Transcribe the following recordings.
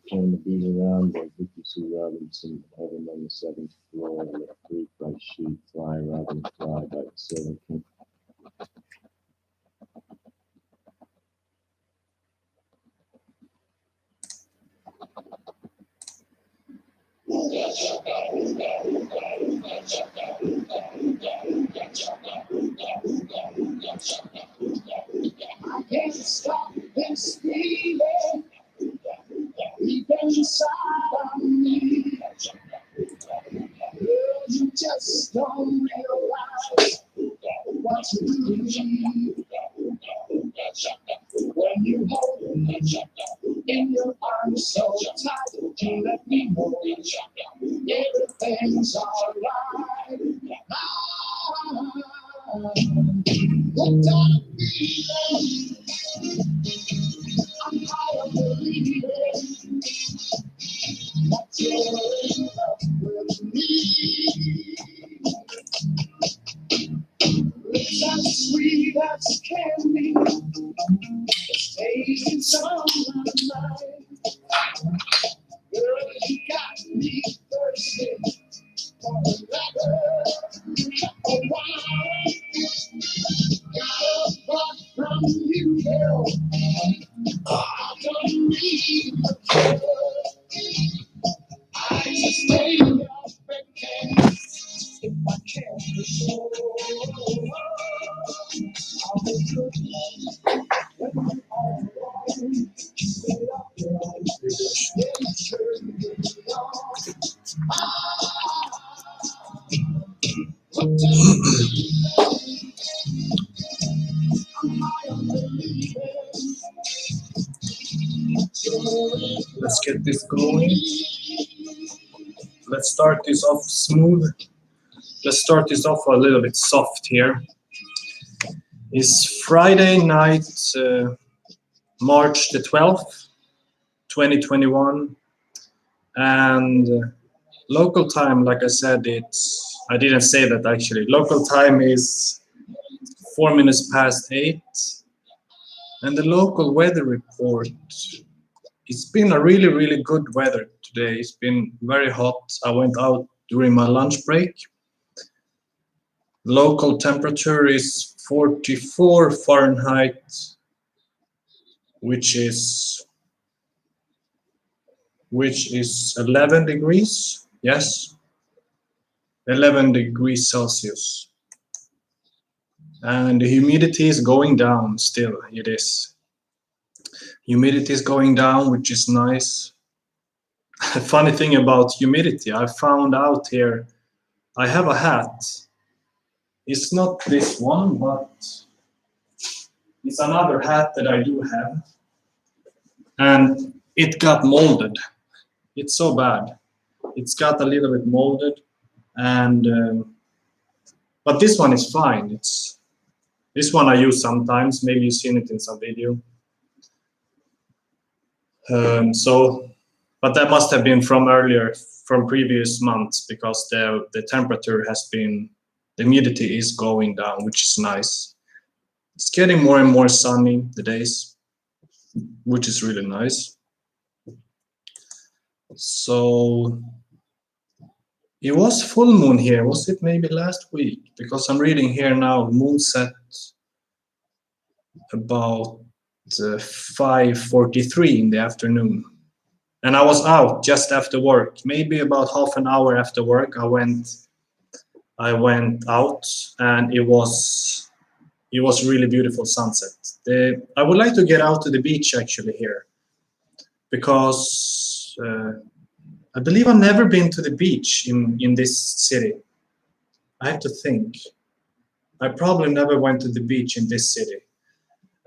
Turn the beat around, like Vicky Sue Robinson, heaven on the seventh floor, let free by sheet, fly, Robin, fly by the Silver King. I can't stop this feeling deep inside of me. Girl, you just don't realize what you do to me. When you hold me in your arms so tight, you let me know everything's alright. What kind of feeling? I'm high on believing that you're in love with me. It's as sweet as candy, it's tasting some of mine. Girl, you got me thirsty for another wine. Got a thought from you, girl. I don't need a girl. I just stay up again if I can't be sure. I'll be good when you are alone. Stay up alone, yeah, sure you belong. Let's get this going. Let's start this off smooth. Let's start this off a little bit soft here. It's Friday night, March the 12th, 2021. And local time, like I said, I didn't say that actually. Local time is 4 minutes past 8. And the local weather report, it's been a really, really good weather today. It's been very hot. I went out during my lunch break. Local temperature is 44 Fahrenheit, which is 11 degrees. Yes, 11 degrees Celsius. And the humidity is going down still. It is. Humidity is going down, which is nice. Funny thing about humidity, I found out here, I have a hat. It's not this one, but it's another hat that I do have. And it got molded. It's so bad. It's got a little bit molded. And but this one is fine. This one I use sometimes. Maybe you've seen it in some video. So, but that must have been from earlier, from previous months, because the temperature has been, the humidity is going down, which is nice. It's getting more and more sunny the days, which is really nice. So it was full moon here. Was it maybe last week? Because I'm reading here now, moon set about 5:43 in the afternoon. And I was out just after work. Maybe about half an hour after work, I went out, and it was really beautiful sunset. I would like to get out to the beach actually here, because I believe I've never been to the beach in this city. I have to think. I probably never went to the beach in this city.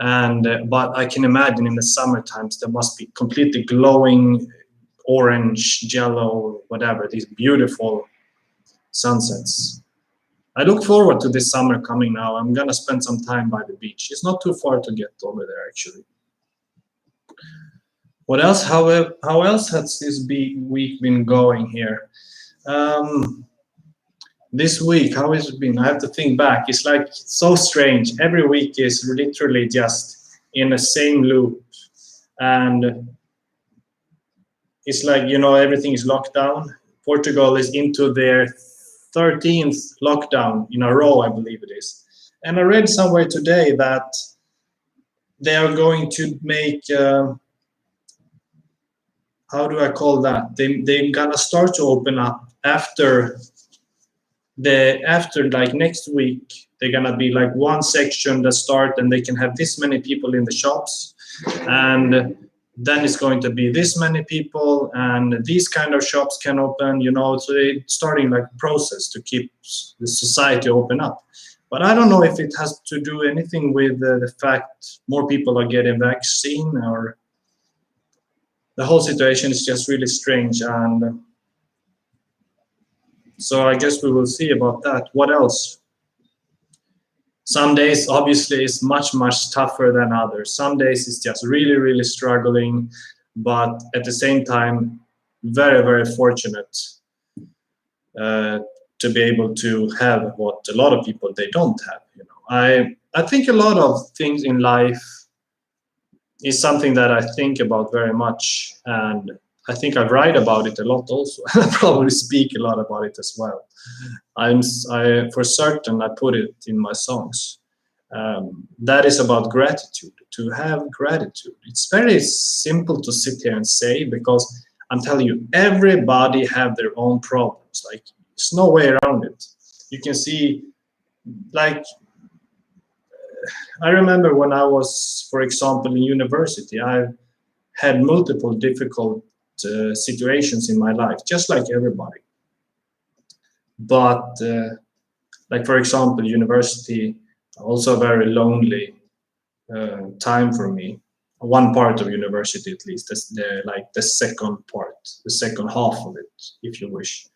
And but I can imagine in the summer times there must be completely glowing orange, yellow, whatever, these beautiful sunsets. I look forward to this summer coming now. I'm gonna spend some time by the beach. It's not too far to get over there actually. What else? How else has this week been going here? This week, how has it been? I have to think back. It's like so strange. Every week is literally just in the same loop, and it's like, everything is locked down. Portugal is into their 13th lockdown in a row, I believe it is. And I read somewhere today that they are going to make, how do I call that? They're gonna start to open up after like next week. They're gonna be like one section that start, and they can have this many people in the shops, and then it's going to be this many people, and these kind of shops can open, so they're starting like a process to keep the society open up. But I don't know if it has to do anything with the fact more people are getting vaccine, or the whole situation is just really strange. And so I guess we will see about that. What else? Some days obviously is much tougher than others. Some days it's just really struggling, but at the same time very fortunate to be able to have what a lot of people they don't have. I think a lot of things in life is something that I think about very much, and I think I write about it a lot also. I probably speak a lot about it as well. I for certain I put it in my songs. That is about gratitude. To have gratitude. It's very simple to sit here and say, because I'm telling you, everybody have their own problems. Like, there's no way around it. You can see, like, I remember when I was, for example, in university, I had multiple difficult situations in my life, just like everybody. But like, for example, university, also a very lonely time for me. One part of university, at least, that's the second part, the second half of it, if you wish.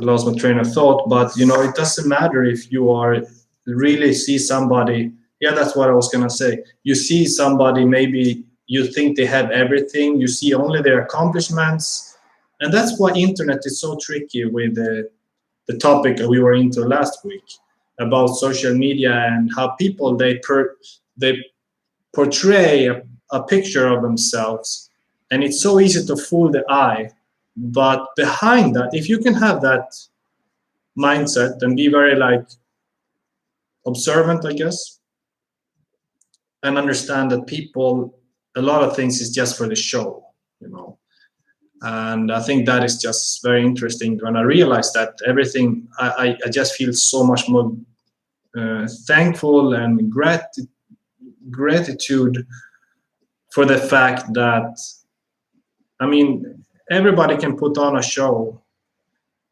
I lost my train of thought, but it doesn't matter if you are really see somebody. Yeah, that's what I was gonna say. You see somebody, maybe you think they have everything. You see only their accomplishments, and that's why internet is so tricky with the topic that we were into last week about social media, and how people they portray a picture of themselves, and it's so easy to fool the eye. But behind that, if you can have that mindset and be very like observant, I guess, and understand that people, a lot of things is just for the show, and I think that is just very interesting. When I realized that everything, I just feel so much more thankful and gratitude for the fact that, I mean, everybody can put on a show,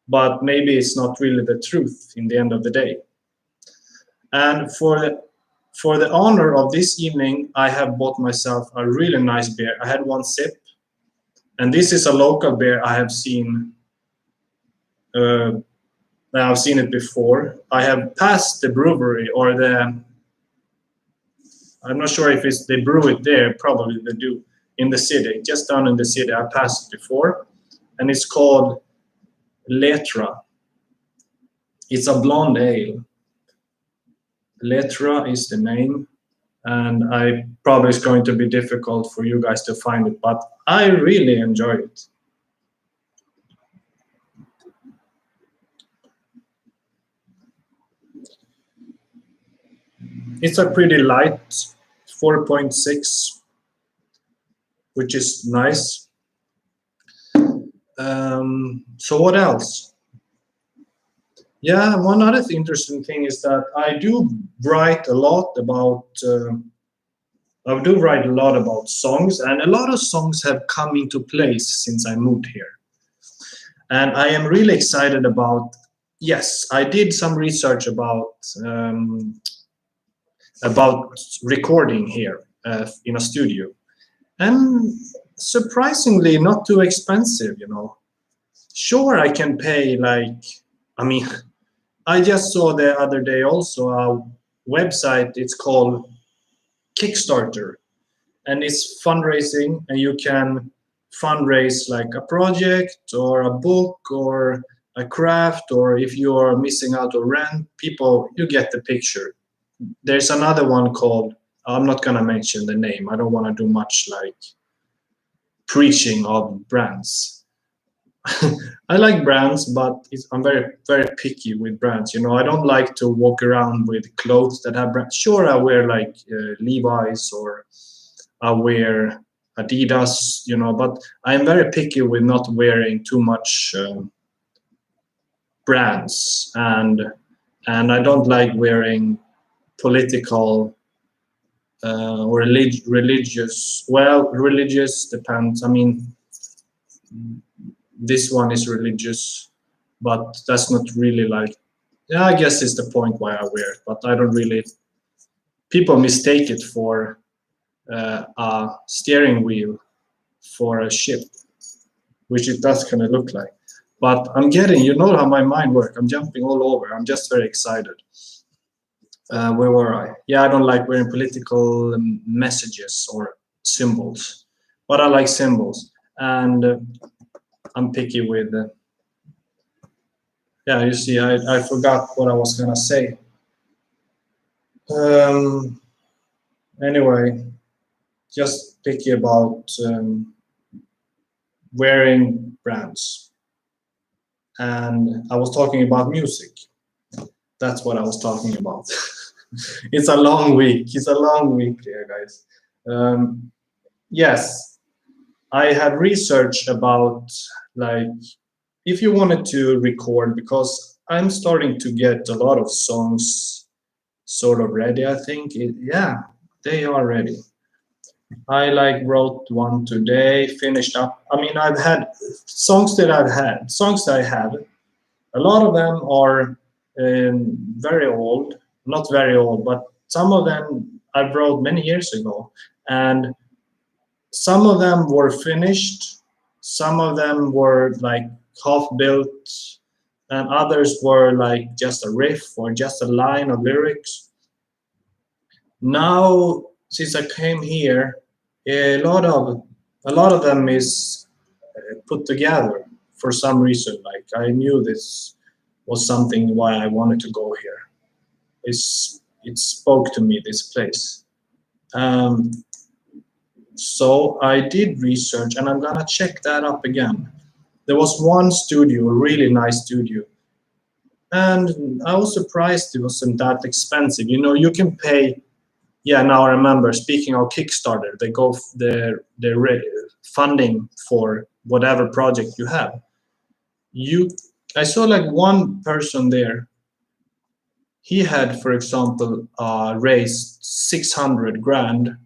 but maybe it's not really the truth in the end of the day. And for the honor of this evening, I have bought myself a really nice beer. I had one sip, and this is a local beer. I have seen it before. I have passed the brewery, or I'm not sure if they brew it there. Probably they do in the city, just down in the city. I passed it before, and it's called Letra. It's a blonde ale. Letra is the name, and I probably it's going to be difficult for you guys to find it, but I really enjoy it. It's a pretty light 4.6, which is nice. So what else? Yeah, one other interesting thing is that I do write a lot about. I do write a lot about songs, and a lot of songs have come into place since I moved here. And I am really excited about. Yes, I did some research about recording here in a studio, and surprisingly not too expensive. Sure, I can pay like. I mean, I just saw the other day also a website. It's called Kickstarter, and it's fundraising, and you can fundraise like a project or a book or a craft, or if you are missing out on rent, people, you get the picture. There's another one called, I'm not gonna mention the name. I don't want to do much like preaching of brands. I like brands, but I'm very, very picky with brands. I don't like to walk around with clothes that have brands. Sure, I wear like Levi's, or I wear Adidas, but I'm very picky with not wearing too much brands, and I don't like wearing political or religious. Well, religious depends. I mean, this one is religious, but that's not really like. Yeah, I guess it's the point why I wear it, but I don't really. People mistake it for a steering wheel for a ship, which it does kind of look like. But you know how my mind works. I'm jumping all over. I'm just very excited. Where were I? Yeah, I don't like wearing political messages or symbols, but I like symbols, and I'm picky with. Yeah, you see, I forgot what I was gonna say. Anyway, just picky about wearing brands, and I was talking about music. That's what I was talking about. It's a long week. It's a long week here, guys. Yes, I had researched about like if you wanted to record, because I'm starting to get a lot of songs sort of ready. I think yeah, they are ready. I like wrote one today, finished up. I mean, I've had songs that I have. A lot of them are very old, not very old, but some of them I wrote many years ago, and some of them were finished, some of them were like half built, and others were like just a riff or just a line of lyrics. Now, since I came here, a lot of them is put together for some reason. Like I knew this was something why I wanted to go here. It spoke to me, this place. Um, so I did research, and I'm gonna check that up again. There was one studio, a really nice studio, and I was surprised it wasn't that expensive. You can pay. Yeah, now I remember. Speaking of Kickstarter, they go their funding for whatever project you have. I saw like one person there. He had, for example, raised 600 grand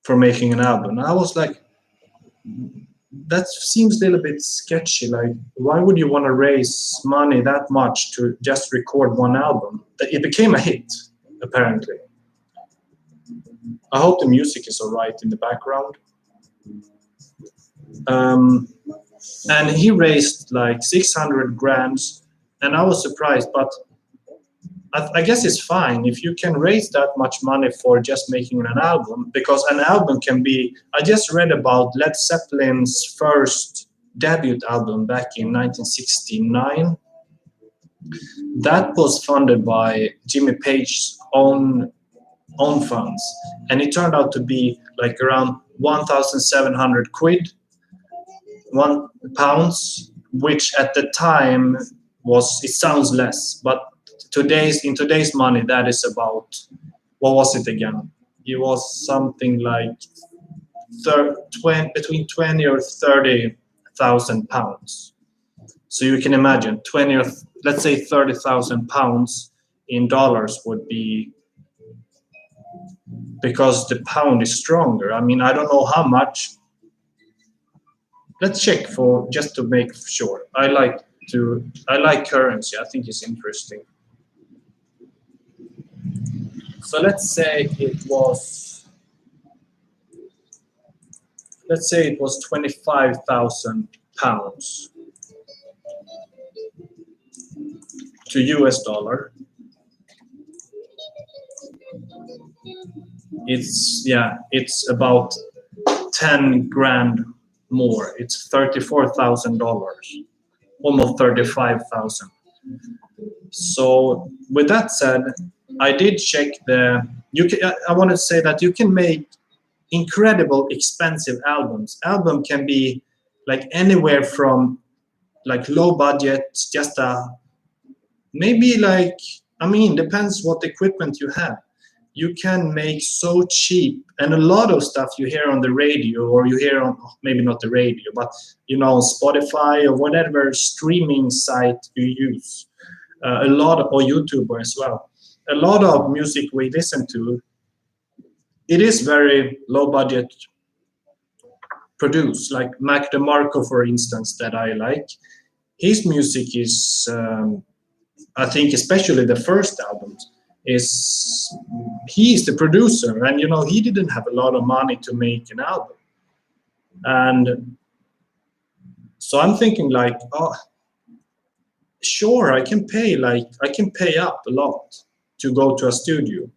for making an album. I was like, that seems a little bit sketchy. Like, why would you want to raise money that much to just record one album? It became a hit, apparently. I hope the music is all right in the background. And he raised like 600 grand, and I was surprised. But I guess it's fine if you can raise that much money for just making an album, because an album can be. I just read about Led Zeppelin's first debut album back in 1969. That was funded by Jimmy Page's own funds, and it turned out to be like around 1,700 quid, £1, which at the time it sounds less, but in today's money that is about, what was it again? It was something like between 20 or 30,000 pounds. So you can imagine 20 or let's say 30,000 pounds in dollars would be, because the pound is stronger. I mean, I don't know how much. Let's check for just to make sure. I like currency. I think it's interesting. So let's say it was 25,000 pounds to US dollar. It's about 10 grand more. It's $34,000, almost 35,000. So with that said, I did check I want to say that you can make incredible expensive albums. Album can be like anywhere from like low budget, just maybe like, I mean, depends what equipment you have. You can make so cheap, and a lot of stuff you hear on the radio, or you hear on, maybe not the radio, but on Spotify or whatever streaming site you use, or YouTube as well. A lot of music we listen to, it is very low budget produced. Like Mac DeMarco, for instance, that I like. His music is, I think, especially the first albums, he's the producer, and he didn't have a lot of money to make an album, and so I'm thinking like, oh, sure, I can pay up a lot to go to a studio,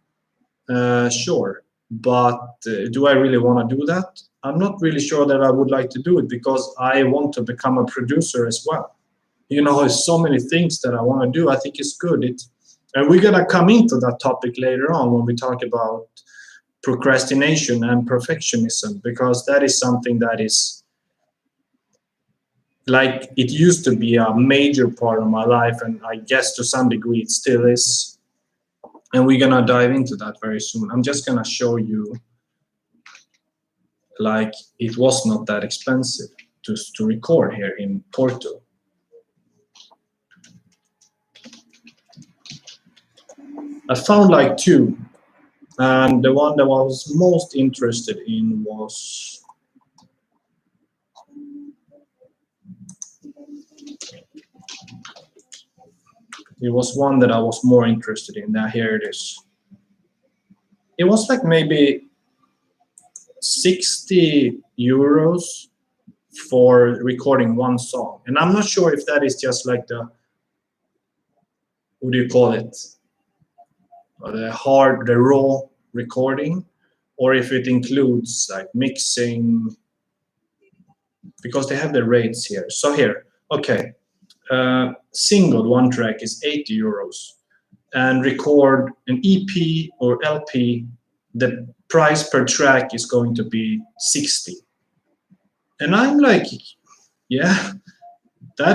sure, but do I really want to do that? I'm not really sure that I would like to do it, because I want to become a producer as well. There's so many things that I want to do. I think it's good. And we're going to come into that topic later on when we talk about procrastination and perfectionism, because that is something that is, like, it used to be a major part of my life, and I guess to some degree it still is. And we're going to dive into that very soon. I'm just going to show you, like, it was not that expensive to record here in Porto. I found like two, and the one that I was most interested in was one that I was more interested in. Now here it is. It was like maybe 60 euros for recording one song, and I'm not sure if that is just like what do you call it? The raw recording, or if it includes like mixing, because they have the rates here. So here, okay, single one track is 80 euros, and record an EP or LP, the price per track is going to be 60. And I'm like, yeah,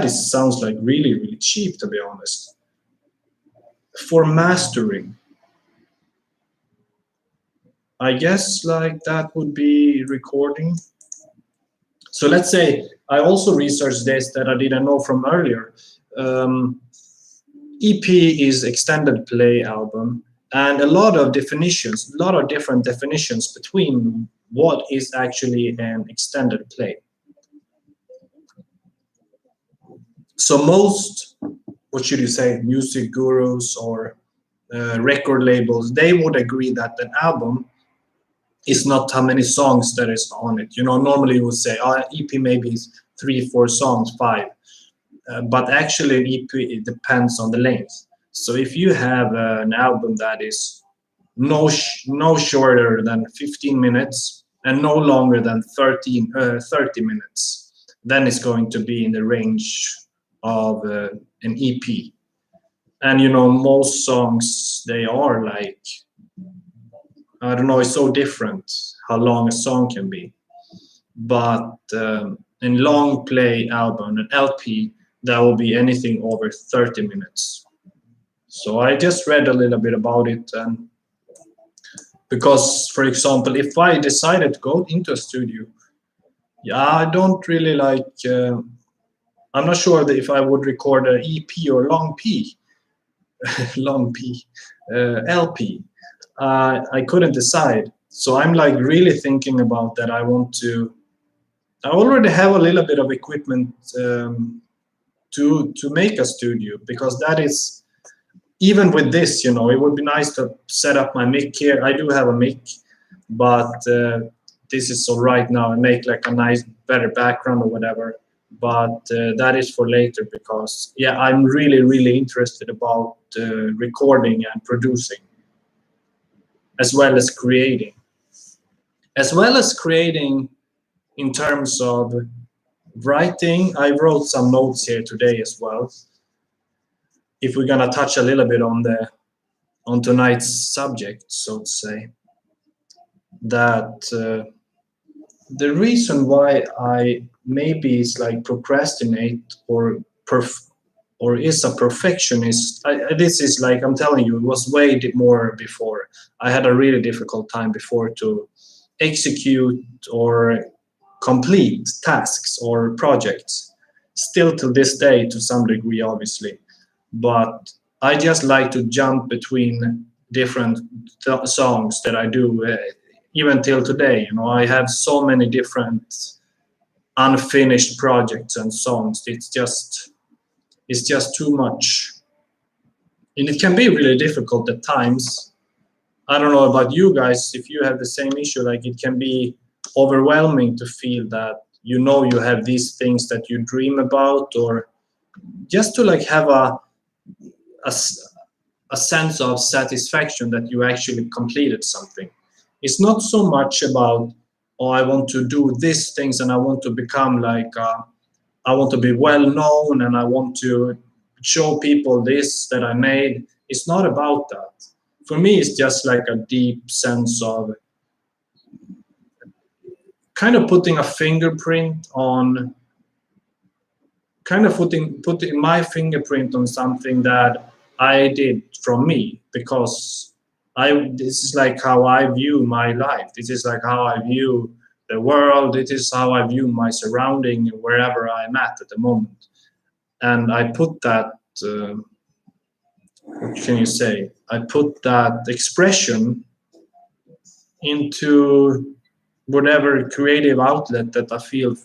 sounds like really, really cheap, to be honest. For mastering, I guess like that would be recording. So let's say I also researched this that I didn't know from earlier. EP is extended play album, and a lot of different definitions between what is actually an extended play. So most, what should you say, music gurus or record labels, they would agree that an album is not how many songs that is on it. Normally you would say, EP maybe is 3-4 songs, 5. But actually an EP, it depends on the length. So if you have an album that is no shorter than 15 minutes and no longer than 30 minutes, then it's going to be in the range of an EP. And most songs, they are like, I don't know, it's so different how long a song can be. But in long play album, an LP, that will be anything over 30 minutes. So I just read a little bit about it, and because, for example, if I decided to go into a studio, yeah, I don't really like. I'm not sure that if I would record an EP or long P, long P, LP. I couldn't decide. So I'm like really thinking about that. I want to. I already have a little bit of equipment to make a studio, because that is, even with this, it would be nice to set up my mic here. I do have a mic, but this is so right now, and make like a nice better background or whatever. But that is for later, because yeah, I'm really interested about recording and producing, as well as creating, in terms of writing. I wrote some notes here today as well, if we're gonna touch a little bit on tonight's subject, so to say, that the reason why I maybe is like procrastinate or is a perfectionist. This is like, I'm telling you, it was way more before. I had a really difficult time before to execute or complete tasks or projects. Still to this day, to some degree, obviously. But I just like to jump between different songs that I do, even till today. I have so many different unfinished projects and songs. It's just too much, and it can be really difficult at times. I don't know about you guys, if you have the same issue. Like, it can be overwhelming to feel that you have these things that you dream about, or just to like have a, a sense of satisfaction that you actually completed something. It's not so much about, oh, I want to do these things and I want to become like, I want to be well known and I want to show people this that I made. It's not about that. For me, it's just like a deep sense of kind of putting a fingerprint on, kind of putting my fingerprint on something that I did from me, because this is like how I view my life. This is like how I view the world. It is how I view my surrounding wherever I'm at the moment. And I put that, what can you say? I put that expression into whatever creative outlet that I feel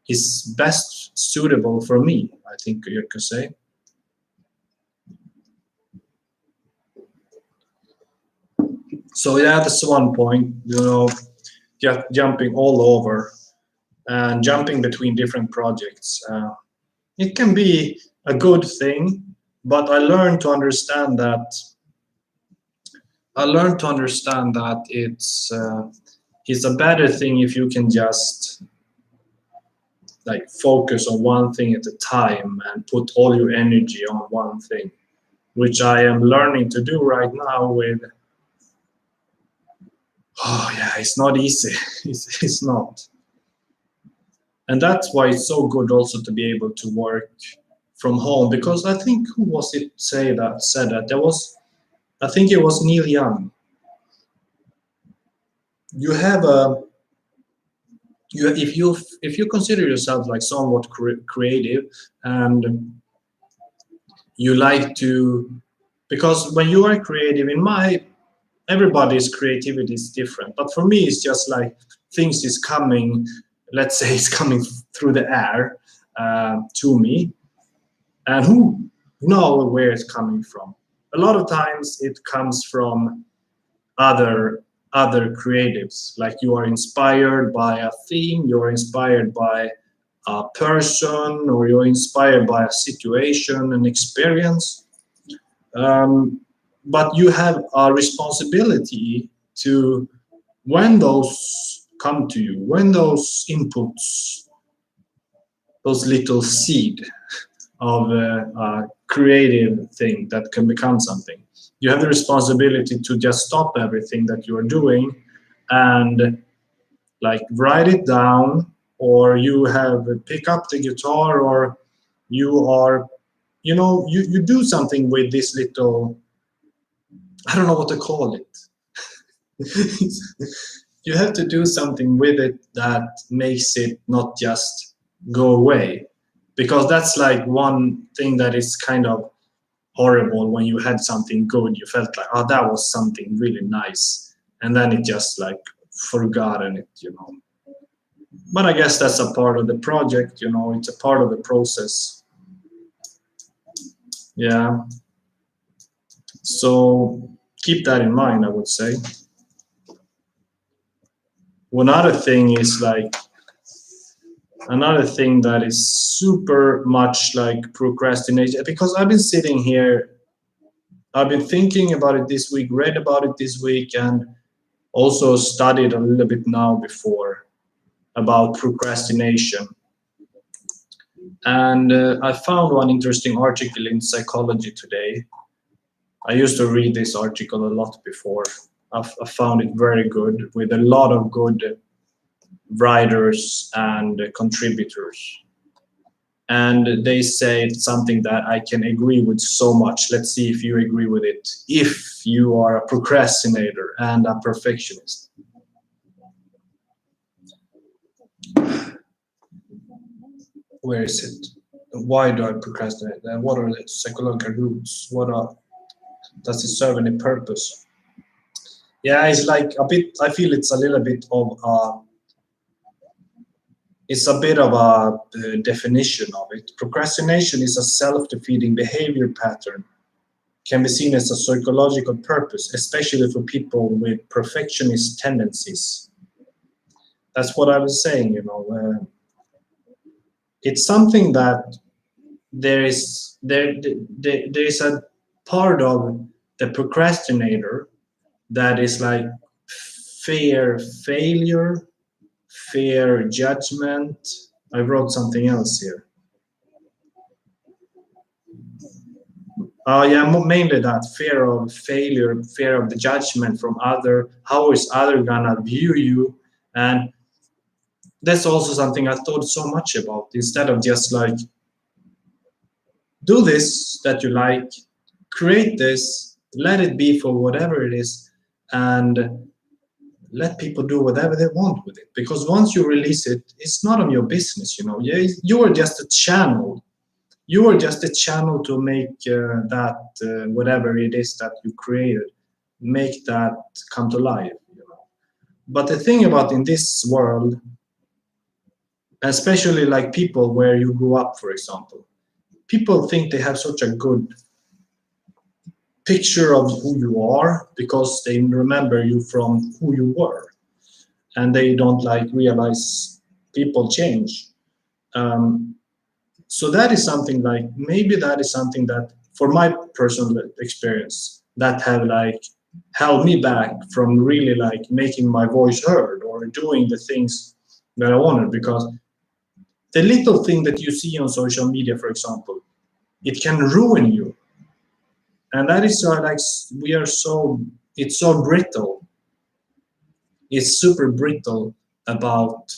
is best suitable for me, I think you could say. So yeah, that's one point, just jumping all over and jumping between different projects. It can be a good thing, but I learned to understand that it's a better thing if you can just like focus on one thing at a time and put all your energy on one thing, which I am learning to do right now with. Oh yeah, it's not easy. It's not. And that's why it's so good also to be able to work from home, because I think, who was it said that there was, I think it was Neil Young. You have a you if you consider yourself like somewhat creative, and you like to, because when you are creative, everybody's creativity is different, but for me it's just like things is coming, let's say it's coming through the air to me, and who know where it's coming from. A lot of times it comes from other creatives, like you are inspired by a theme, you're inspired by a person, or you're inspired by a situation, an experience, But you have a responsibility to, when those come to you, when those inputs, those little seed of a creative thing that can become something, you have the responsibility to just stop everything that you are doing and like write it down, or you have pick up the guitar, or you are, you do something with this little, I don't know what to call it. You have to do something with it that makes it not just go away, because that's like one thing that is kind of horrible. When you had something good, you felt like, oh, that was something really nice, and then it just like forgotten it. But I guess that's a part of the project, it's a part of the process. Yeah, so keep that in mind, I would say. Another thing is like, another thing that is super much like procrastination, because I've been sitting here, I've been thinking about it this week, read about it this week, and also studied a little bit now before about procrastination. And I found one interesting article in Psychology Today. I used to read this article a lot before. I found it very good, with a lot of good writers and contributors. And they say something that I can agree with so much. Let's see if you agree with it. If you are a procrastinator and a perfectionist. Where is it? Why do I procrastinate? And what are the psychological roots? Does it serve any purpose? Yeah, it's like a bit, I feel it's a little bit of it's a bit of a definition of it. Procrastination is a self-defeating behavior pattern, can be seen as a psychological purpose, especially for people with perfectionist tendencies. That's what I was saying. It's something that there is a part of the procrastinator that is like fear failure, fear judgment. I wrote something else here. Yeah, mainly that fear of failure, fear of the judgment from other. How is other gonna view you? And that's also something I thought so much about. Instead of just like do this that you like, create this, let it be for whatever it is, and let people do whatever they want with it. Because once you release it, it's not of your business. You are just a channel. You are just a channel to make that whatever it is that you created, make that come to life. But the thing about in this world, especially like people where you grew up, for example, people think they have such a good picture of who you are because they remember you from who you were, and they don't like realize people change. So that is something like, maybe that is something that for my personal experience that have like held me back from really like making my voice heard or doing the things that I wanted. Because the little thing that you see on social media, for example, it can ruin you. And that is like, it's so brittle. It's super brittle about,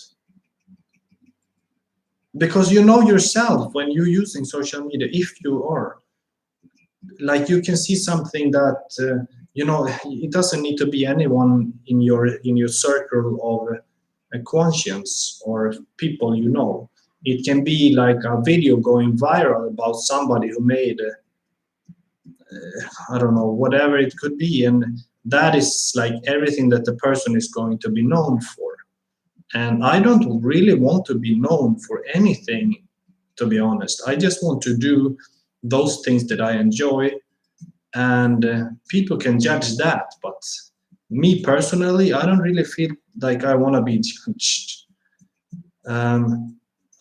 because you know yourself when you're using social media, if you are like, you can see something that it doesn't need to be anyone in your circle of conscience or people. It can be like a video going viral about somebody who made I don't know, whatever it could be, and that is like everything that the person is going to be known for. And I don't really want to be known for anything, to be honest. I just want to do those things that I enjoy, and people can judge that. But me personally, I don't really feel like I want to be judged.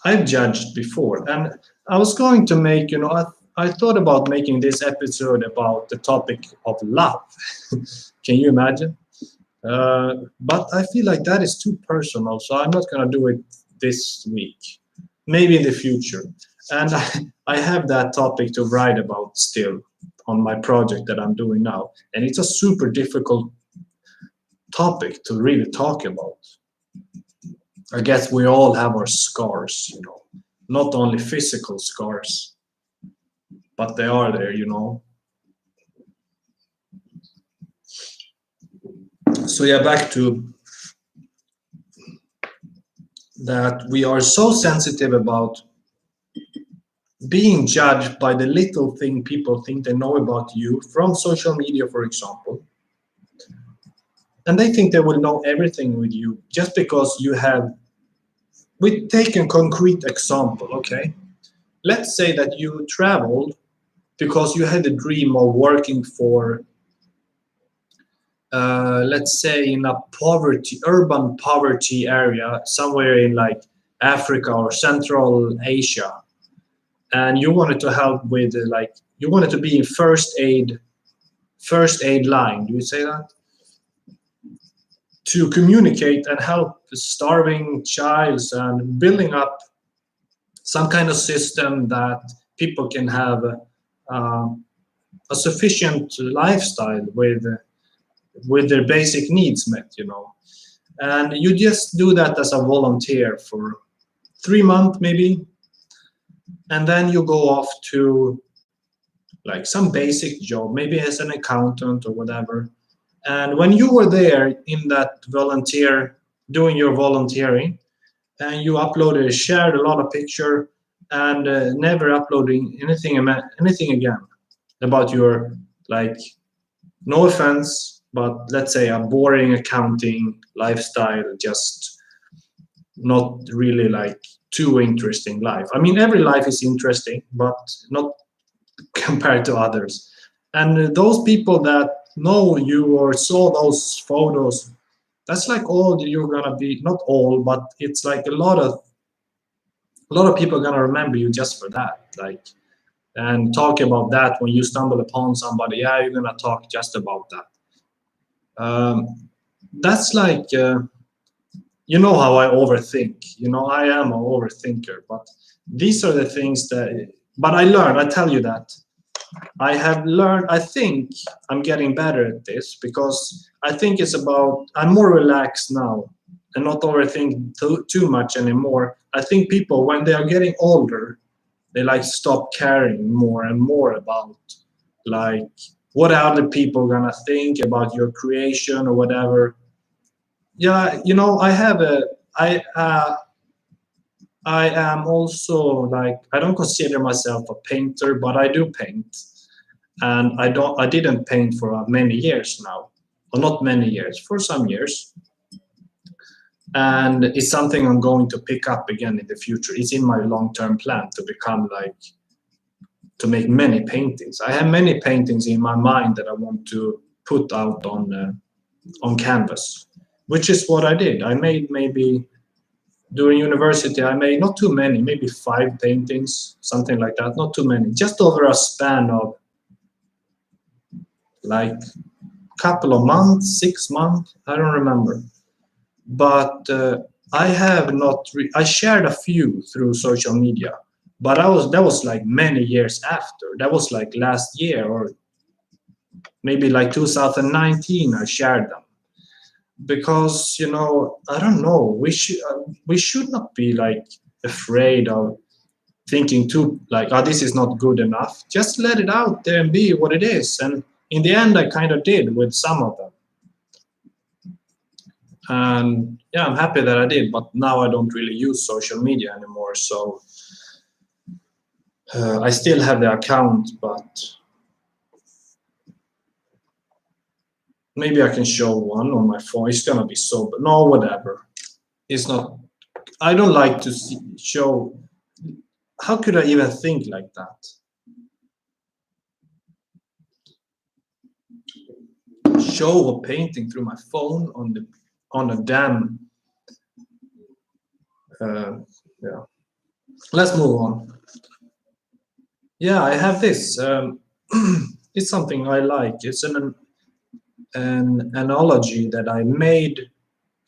I've judged before, and I was going to make, I thought about making this episode about the topic of love. Can you imagine? But I feel like that is too personal, so I'm not gonna do it this week. Maybe in the future. And I have that topic to write about still on my project that I'm doing now, and it's a super difficult topic to really talk about. I guess we all have our scars, you know, not only physical scars, but they are there, you know. So yeah, back to that we are so sensitive about being judged by the little thing people think they know about you from social media, for example. And they think they will know everything with you just because you have. We take a concrete example, okay? Let's say that you traveled because you had a dream of working for, let's say, in a urban poverty area, somewhere in like Africa or Central Asia, and you wanted to help with like you wanted to be in first aid line. Do you say that? To communicate and help starving childs and building up some kind of system that people can have uh, a sufficient lifestyle with their basic needs met, you know. And you just do that as a volunteer for 3 months maybe, and then you go off to like some basic job, maybe as an accountant or whatever. And when you were there in that volunteer, doing your volunteering, and you uploaded, shared a lot of picture, and never uploading anything again about your, like, no offense, but let's say a boring accounting lifestyle, just not really like too interesting life. I mean, every life is interesting, but not compared to others. And those people that know you or saw those photos, that's like all you're gonna be, not all, but it's like a lot of people are gonna remember you just for that. Like, and talk about that when you stumble upon somebody. Yeah, you're gonna talk just about that. That's like, you know how I overthink. You know, I am an overthinker, but these are the things that. But I learned. I tell you that I have learned. I think I'm getting better at this because I think it's about. I'm more relaxed now and not overthink too much anymore. I think people, when they are getting older, they like stop caring more and more about like what are other people gonna think about your creation or whatever. Yeah, you know, I am also like, I don't consider myself a painter, but I do paint, and I didn't paint for many years now, or not many years, for some years, and it's something I'm going to pick up again in the future. It's in my long-term plan to become like, to make many paintings. I have many paintings in my mind that I want to put out on canvas, which is what I did. I made maybe during university, I made not too many, maybe 5 paintings, something like that. Not too many, just over a span of like couple of months, 6 months. I don't remember, but I have not. I shared a few through social media, but that was like many years after. That was like last year or maybe like 2019. I shared them because, you know, I don't know. We should not be like afraid of thinking too like, oh, this is not good enough. Just let it out there and be what it is. And in the end, I kind of did with some of them. And yeah, I'm happy that I did, but now I don't really use social media anymore. So I still have the account, but maybe I can show one on my phone. It's gonna be so, but no, whatever. It's not. I don't like to show. How could I even think like that? Show a painting through my phone on a damn. Uh, yeah. Let's move on. Yeah, I have this. It's something I like. It's an analogy that I made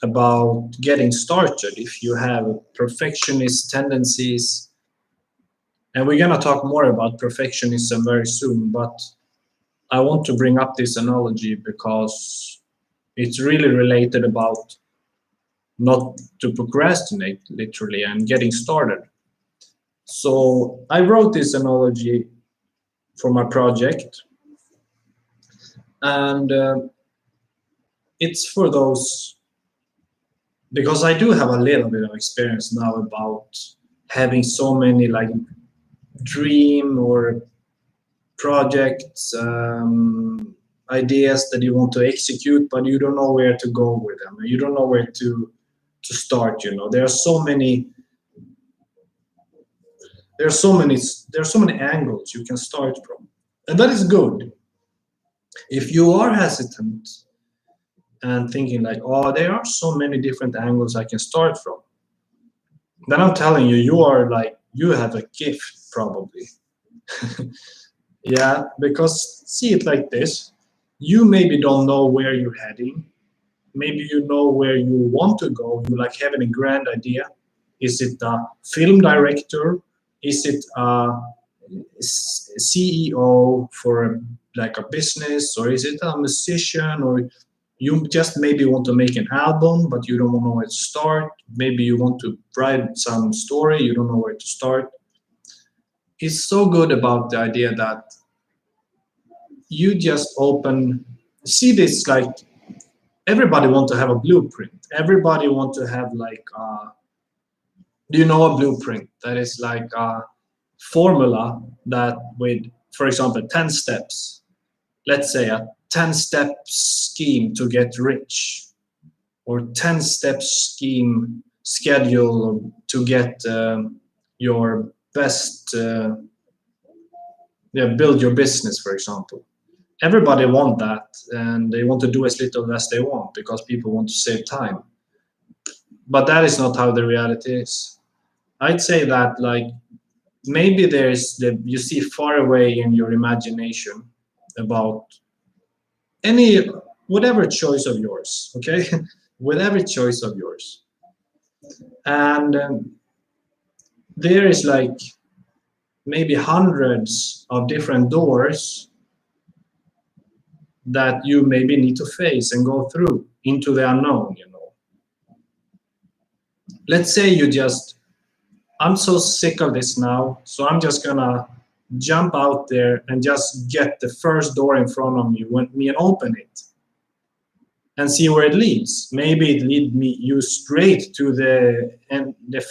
about getting started. If you have perfectionist tendencies, and we're gonna talk more about perfectionism very soon, but I want to bring up this analogy because it's really related about not to procrastinate literally and getting started. So I wrote this analogy for my project, and it's for those because I do have a little bit of experience now about having so many like dream or projects, ideas that you want to execute, but you don't know where to go with them. You don't know where to start. You know, there are so many there are so many angles you can start from, and that is good. If you are hesitant and thinking like, oh, there are so many different angles I can start from, then I'm telling you, you are like you have a gift probably. Yeah, because see it like this: you maybe don't know where you're heading. Maybe you know where you want to go. You like having a grand idea. Is it a film director? Is it a CEO for like a business, or is it a musician, or you just maybe want to make an album, but you don't know where to start. Maybe you want to write some story, you don't know where to start. It's so good about the idea that you just open, see this like everybody want to have a blueprint. Everybody want to have like, do you know a blueprint? That is like a formula that with, for example, 10 steps. Let's say a 10-step scheme to get rich, or 10-step scheme schedule to get your best, yeah, build your business, for example. Everybody want that, and they want to do as little as they want because people want to save time. But that is not how the reality is. I'd say that like maybe there's the you see far away in your imagination about any whatever choice of yours, okay? Whatever choice of yours, and there is like maybe hundreds of different doors that you maybe need to face and go through into the unknown, you know. Let's say you just, I'm so sick of this now, so I'm just gonna jump out there and just get the first door in front of me and open it and see where it leads. Maybe it lead me you straight to the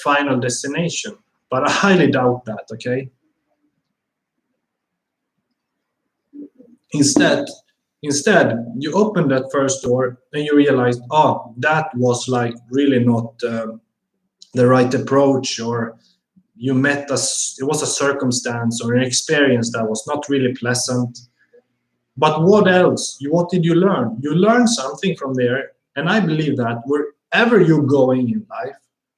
final destination, but I highly doubt that. Okay. Instead, instead you open that first door and you realize, oh, that was like really not the right approach, or you met us. It was a circumstance or an experience that was not really pleasant. But what else? What did you learn? You learned something from there, and I believe that wherever you're going in life,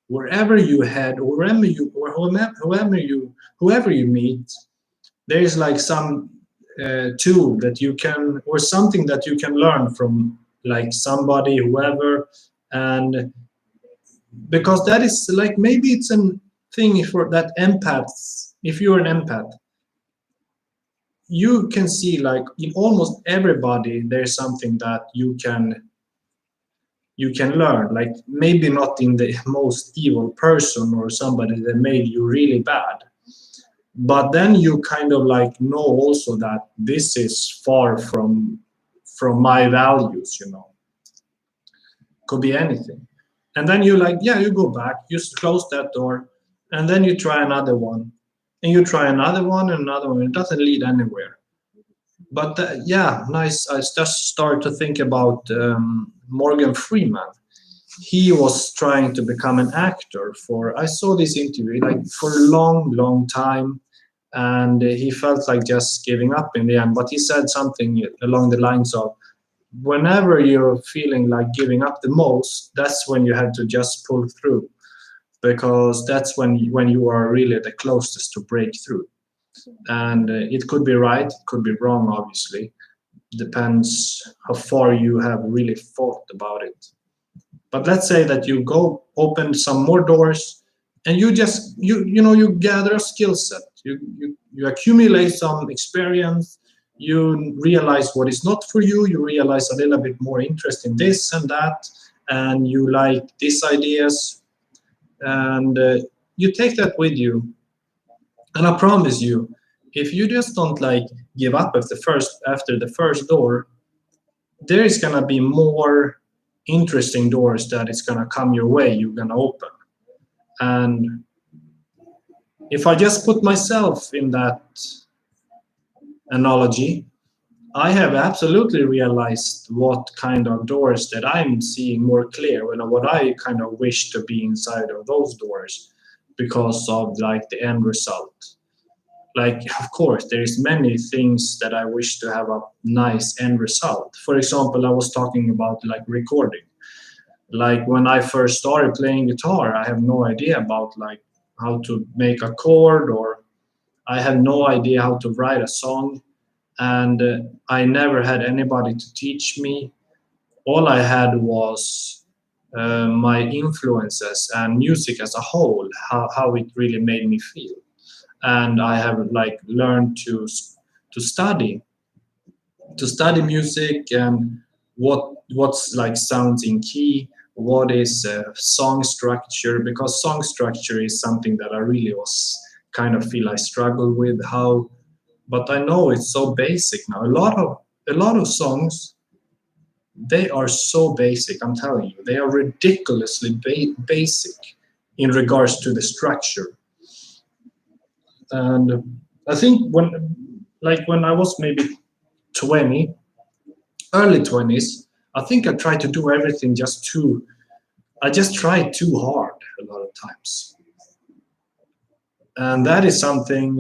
wherever you head, wherever you, or whoever you meet, there is like some tool that you can, or something that you can learn from, like somebody, whoever, and because that is like maybe it's a thing for that empaths. If you're an empath, you can see like in almost everybody there's something that you can learn, like maybe not in the most evil person or somebody that made you really bad, but then you kind of like know also that this is far from my values, you know. Could be anything. And then you like, yeah, you go back, you close that door, and then you try another one, and you try another one and another one. It doesn't lead anywhere. But yeah, nice. I just started to think about Morgan Freeman. He was trying to become an actor for. I saw this interview like for a long, long time, and he felt like just giving up in the end. But he said something along the lines of, "Whenever you're feeling like giving up the most, that's when you have to just pull through, because that's when you are really the closest to breakthrough." And it could be right, it could be wrong, obviously. Depends how far you have really thought about it. But let's say that you go open some more doors, and you just you gather a skill set. You accumulate some experience. You realize what is not for you. You realize a little bit more interest in this and that, and you like these ideas, and you take that with you. And I promise you, if you just don't like give up after the first door, there is gonna be more interesting doors that is gonna come your way. You're gonna open. And if I just put myself in that analogy, I have absolutely realized what kind of doors that I'm seeing more clear, and what I kind of wish to be inside of those doors because of like the end result. Like, of course, there is many things that I wish to have a nice end result. For example, I was talking about like recording. Like when I first started playing guitar, I have no idea about like how to make a chord, or I had no idea how to write a song, and I never had anybody to teach me. All I had was my influences and music as a whole, how it really made me feel. And I have like learned to study music, and what's like sounds in key, what is song structure, because song structure is something that I really was kind of feel I struggle with how, but I know it's so basic now. A lot of songs, they are so basic. I'm telling you, they are ridiculously basic in regards to the structure. And I think when I was maybe 20, early 20s, I think I tried to do everything I just tried too hard a lot of times. And that is something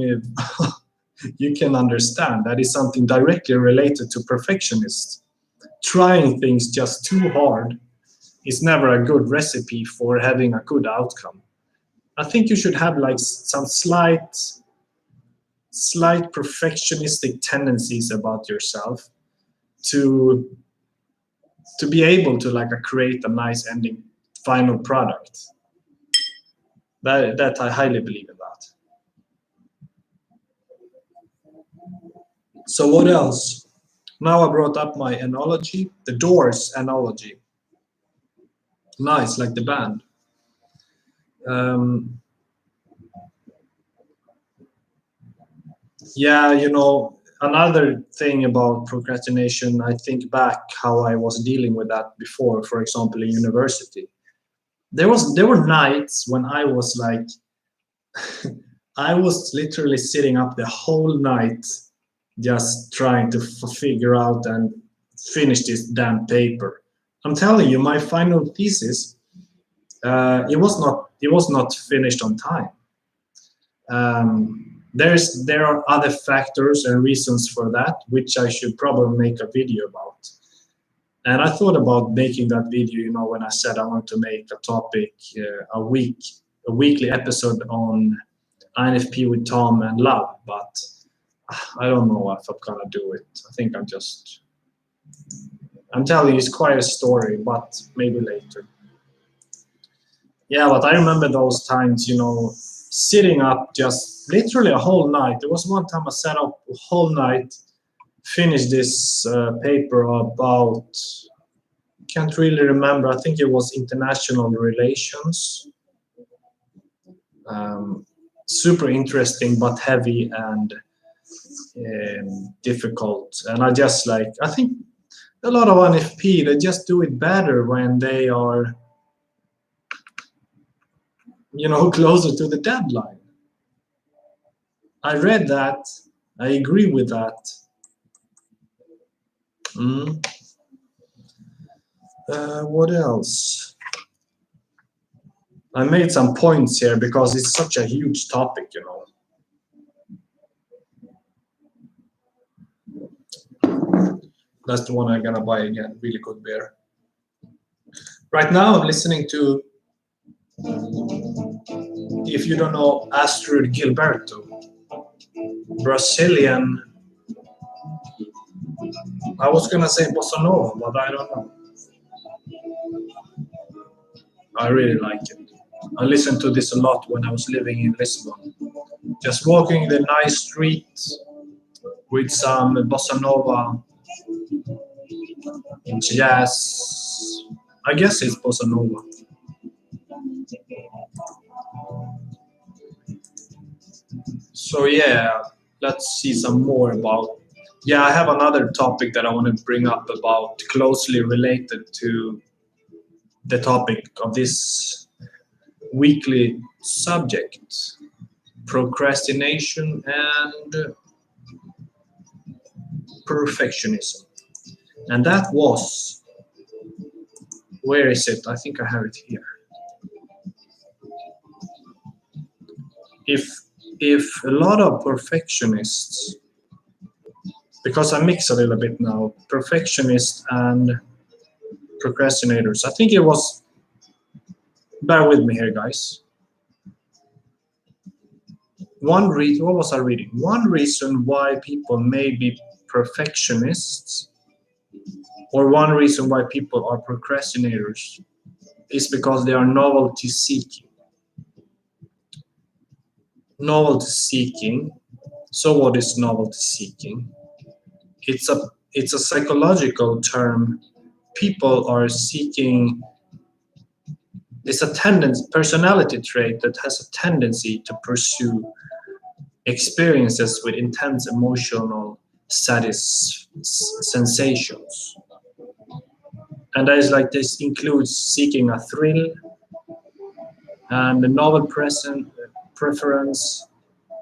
you can understand. That is something directly related to perfectionists. Trying things just too hard is never a good recipe for having a good outcome. I think you should have like some slight perfectionistic tendencies about yourself to be able to like create a nice ending final product. That I highly believe in that. So what else? Now I brought up my analogy, the Doors analogy. Nice, like the band. Um, yeah, another thing about procrastination, I think back how I was dealing with that before, for example, in university. There were nights when I was like, I was literally sitting up the whole night just trying to figure out and finish this damn paper. I'm telling you, my final thesis, it was not finished on time. There are other factors and reasons for that, which I should probably make a video about. And I thought about making that video, when I said I want to make a topic a weekly episode on INFP with Tom and love, but I don't know if I'm gonna do it. I think I'm telling you, it's quite a story, but maybe later. Yeah, but I remember those times, sitting up just literally a whole night. There was one time I sat up a whole night, finished this paper about, can't really remember. I think it was international relations. Super interesting, but heavy and difficult. And I think a lot of INFP, they just do it better when they are, closer to the deadline. I read that. I agree with that. What else? I made some points here because it's such a huge topic, That's the one I'm gonna buy again. Really good beer. Right now I'm listening to, if you don't know, Astrid Gilberto. Brazilian. I was gonna say bossa nova, but I don't know. I really like it. I listened to this a lot when I was living in Lisbon. Just walking the nice streets with some bossa nova, jazz. I guess it's bossa nova. So yeah, let's see some more about. Yeah, I have another topic that I want to bring up about closely related to the topic of this weekly subject: procrastination and perfectionism. And that was, where is it? I think I have it here. If a lot of perfectionists, because I mix a little bit now, perfectionists and procrastinators. I think it was, bear with me here, guys. What was I reading? One reason why people may be perfectionists, or one reason why people are procrastinators, is because they are novelty seeking. Novelty seeking. So what is novelty seeking? It's a psychological term. People are seeking. It's a personality trait that has a tendency to pursue experiences with intense emotional sensations. And that is like, this includes seeking a thrill and a novel preference,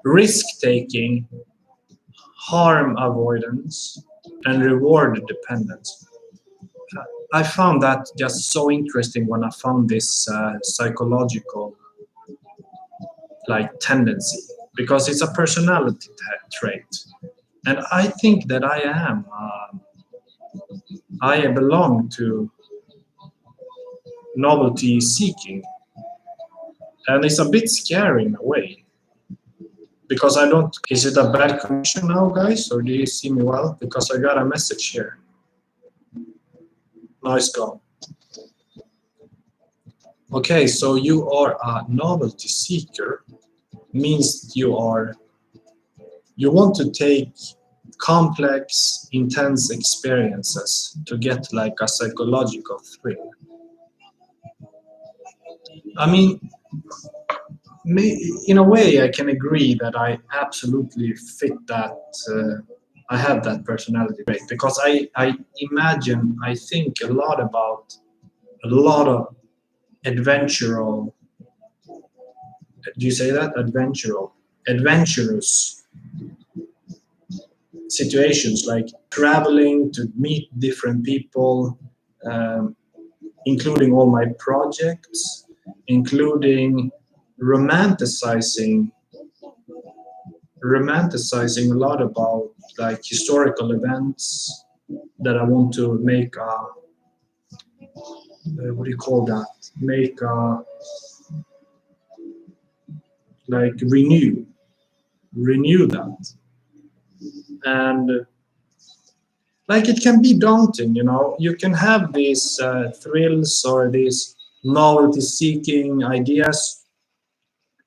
risk-taking, harm avoidance, and reward dependence. I found that just so interesting when I found this psychological tendency, because it's a personality trait, and I think that I belong to novelty seeking, and it's a bit scary in a way, because I don't. Is it a bad connection now, guys, or do you see me well? Because I got a message here. Now it's gone. Okay, so you are a novelty seeker, means you want to take complex, intense experiences to get like a psychological thrill. I mean, in a way, I can agree that I absolutely fit that. I have that personality trait, because I think a lot about a lot of adventural. Do you say that? Adventurous situations, like traveling to meet different people, including all my projects, including romanticizing a lot about like historical events that I want to make what do you call that? Make like renew that. And like, it can be daunting, you can have these thrills or these novelty seeking ideas,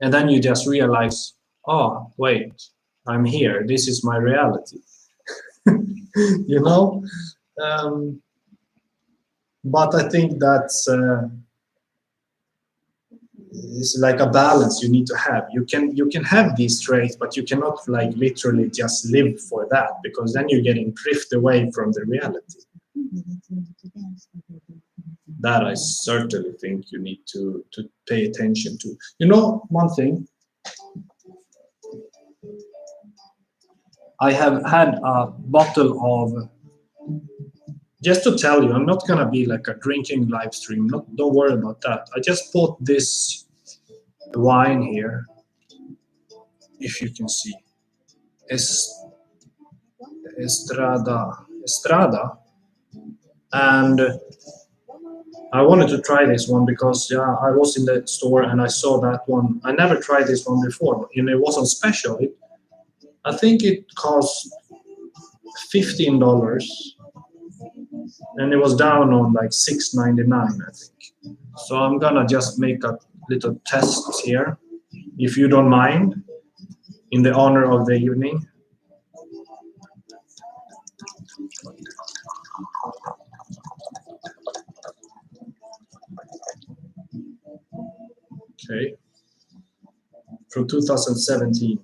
and then you just realize, oh wait, I'm here, this is my reality. But I think that's it's like a balance you need to have. You can have these traits, but you cannot like literally just live for that, because then you're getting drifted away from the reality. That I certainly think you need to pay attention to. One thing, I have had a bottle of, just to tell you, I'm not gonna be like a drinking live stream. Don't worry about that. I just bought this wine here, if you can see, Estrada, and I wanted to try this one because I was in the store and I saw that one. I never tried this one before, and it was on special. I think it cost $15, and it was down on like $6.99, I think. So I'm gonna just make a little test here, if you don't mind, in the honor of the evening. Okay, from 2017.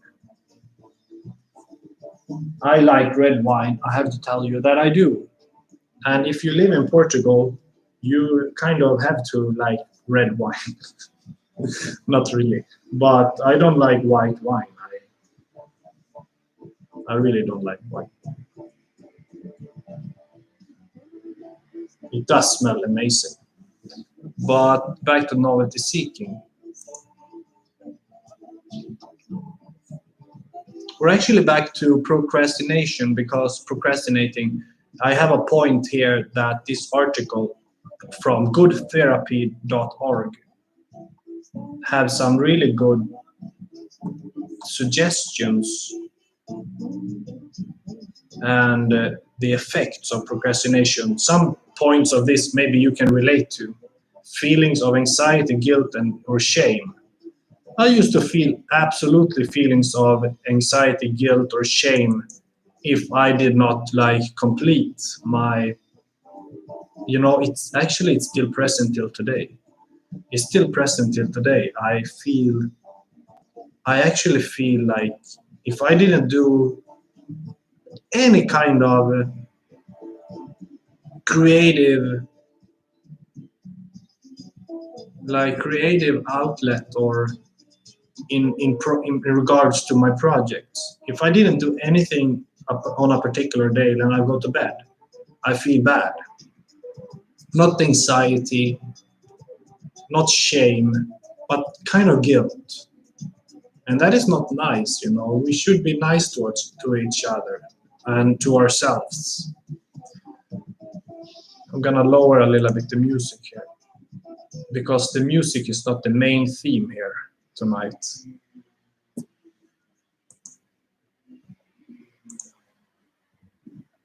I like red wine. I have to tell you that I do. And if you live in Portugal, you kind of have to like red wine. Not really, but I don't like white wine. I really don't like wine. It does smell amazing. But back to novelty seeking. We're actually back to procrastination, because procrastinating, I have a point here that this article from goodtherapy.org have some really good suggestions and the effects of procrastination. Some points of this maybe you can relate to. Feelings of anxiety, guilt, and or shame. I used to feel absolutely feelings of anxiety, guilt, or shame if I did not like complete my, it's still present till today. It's still present till today. I actually feel like if I didn't do any kind of creative, creative outlet, or in regards to my projects, if I didn't do anything on a particular day, then I go to bed. I feel bad. Not anxiety, not shame, but kind of guilt. And that is not nice, We should be nice to each other and to ourselves. I'm gonna lower a little bit the music here, because the music is not the main theme here tonight.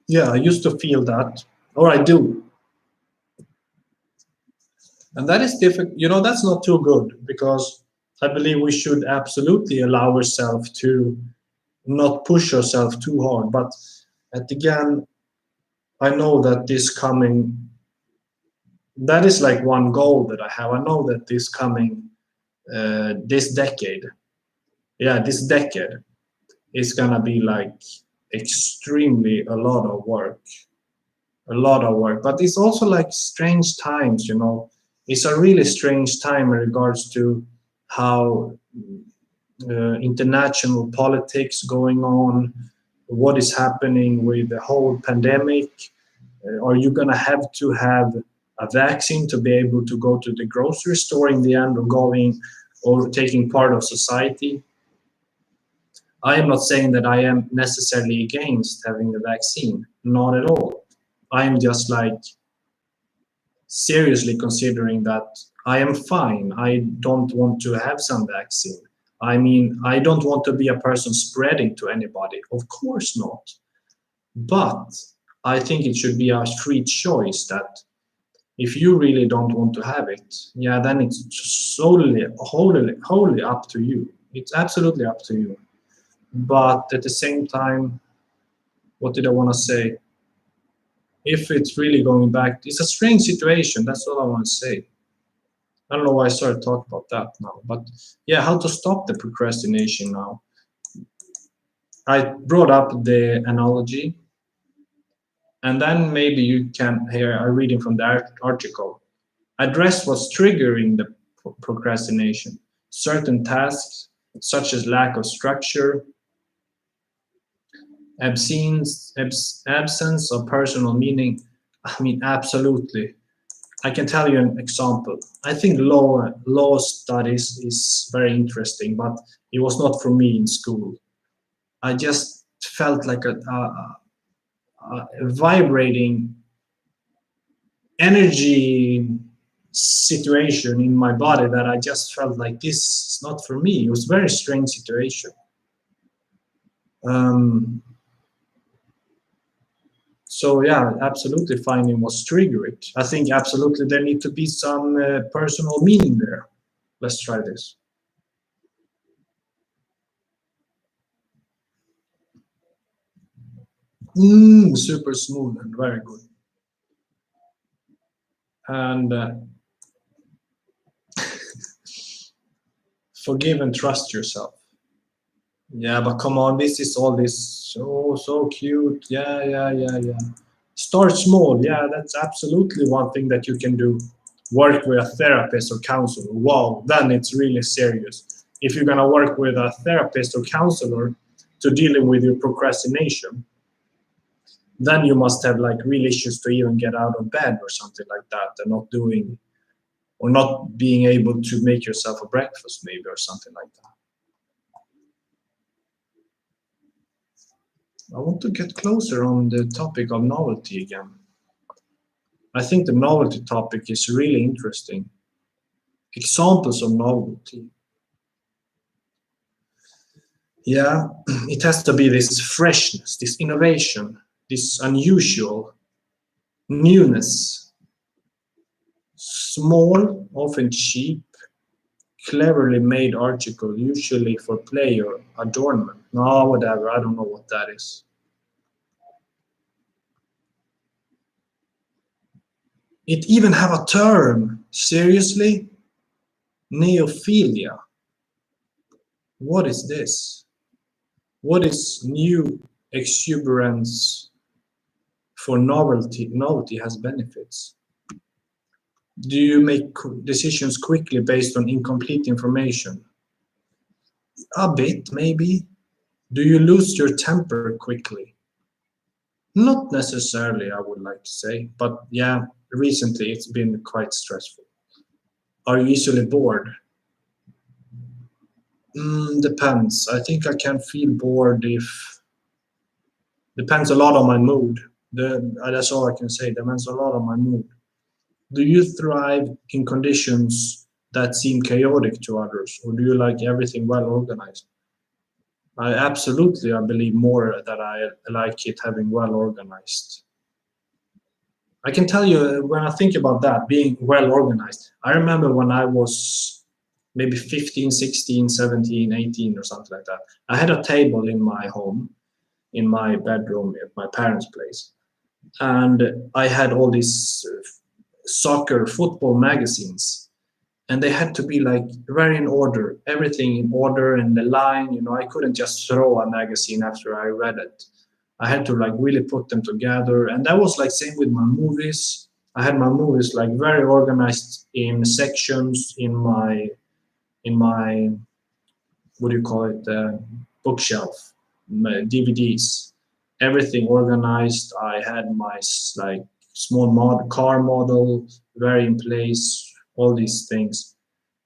Yeah, I used to feel that, or I do. And that is difficult, that's not too good, because I believe we should absolutely allow ourselves to not push ourselves too hard. But again, I know that that is like one goal that I have. I know that this decade is gonna be like extremely a lot of work. But it's also like strange times, It's a really strange time in regards to how international politics going on, what is happening with the whole pandemic. Are you going to have a vaccine to be able to go to the grocery store in the end, or taking part of society? I am not saying that I am necessarily against having the vaccine, not at all. I am just like seriously considering that I am fine. I don't want to have some vaccine. I mean, I don't want to be a person spreading to anybody. Of course not. But I think it should be a free choice that if you really don't want to have it, yeah, then it's wholly up to you. It's absolutely up to you. But at the same time, what did I want to say? If it's really going back, it's a strange situation. That's all I want to say. I don't know why I started talking about that now, but yeah, how to stop the procrastination now. I brought up the analogy, and then maybe you can hear a reading from the article. Address what's triggering the procrastination. Certain tasks, such as lack of structure, absence of personal meaning. I mean, absolutely. I can tell you an example. I think law studies is very interesting, but it was not for me in school. I just felt like a vibrating energy situation in my body that I just felt like this is not for me. It was a very strange situation. Um, so yeah, absolutely finding what's trigger it. I think absolutely there need to be some personal meaning there. Let's try this. Super smooth and very good. And forgive and trust yourself. Yeah, but come on, this is all this so cute. Yeah. Start small. Yeah, that's absolutely one thing that you can do. Work with a therapist or counselor. Wow, then it's really serious. If you're gonna work with a therapist or counselor to dealing with your procrastination, then you must have like real issues to even get out of bed or something like that, and not doing or not being able to make yourself a breakfast maybe or something like that. I want to get closer on the topic of novelty again. I think the novelty topic is really interesting. Examples of novelty. Yeah, it has to be this freshness, this innovation, this unusual newness. Small, often cheap, cleverly made article, usually for play or adornment. No, whatever, I don't know what that is. It even have a term. Seriously? Neophilia. What is this? What is new exuberance for novelty? Novelty has benefits. Do you make decisions quickly based on incomplete information? A bit, maybe. Do you lose your temper quickly? Not necessarily, I would like to say, but yeah, recently it's been quite stressful. Are you easily bored? Depends. I think I can feel bored if depends a lot on my mood. That's all I can say. Depends a lot on my mood. Do you thrive in conditions that seem chaotic to others, or do you like everything well organized? I believe more that I like it having well organized. I can tell you when I think about that, being well organized, I remember when I was maybe 15, 16, 17, 18 or something like that. I had a table in my home, in my bedroom at my parents' place. And I had all these soccer, football magazines. And they had to be like very in order, everything in order and the line. I couldn't just throw a magazine after I read it. I had to like really put them together. And that was like same with my movies. I had my movies like very organized in sections in my what do you call it, bookshelf, my DVDs, everything organized. I had my like small car model very in place, all these things.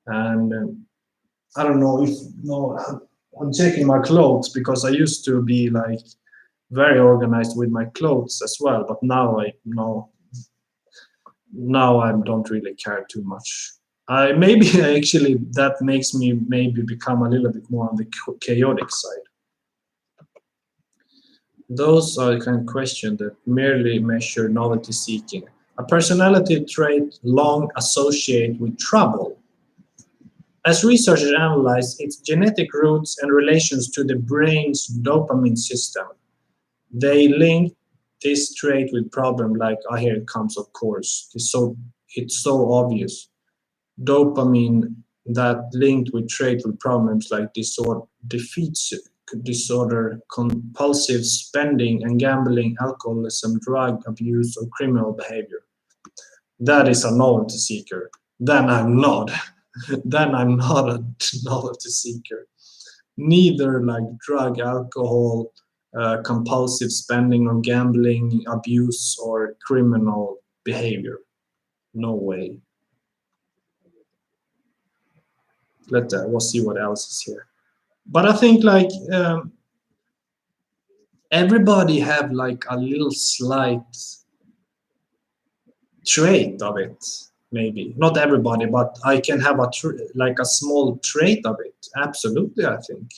And I don't know if no, I'm checking my clothes because I used to be like very organized with my clothes as well, but now I don't really care too much. I maybe actually that makes me maybe become a little bit more on the chaotic side. Those are the kind of questions that merely measure novelty seeking. A personality trait long associated with trouble. As researchers analyze its genetic roots and relations to the brain's dopamine system, they link this trait with problem like, here it comes, of course. It's so obvious. Dopamine that linked with trait with problems like defeats disorder, compulsive spending and gambling, alcoholism, drug abuse, or criminal behavior. That is a novelty seeker. Then I'm not. Then I'm not a novelty seeker. Neither like drug, alcohol, compulsive spending or gambling, abuse, or criminal behavior. No way. We'll see what else is here. But I think like everybody have like a little slight trait of it. Maybe not everybody, but I can have like a small trait of it. Absolutely, I think.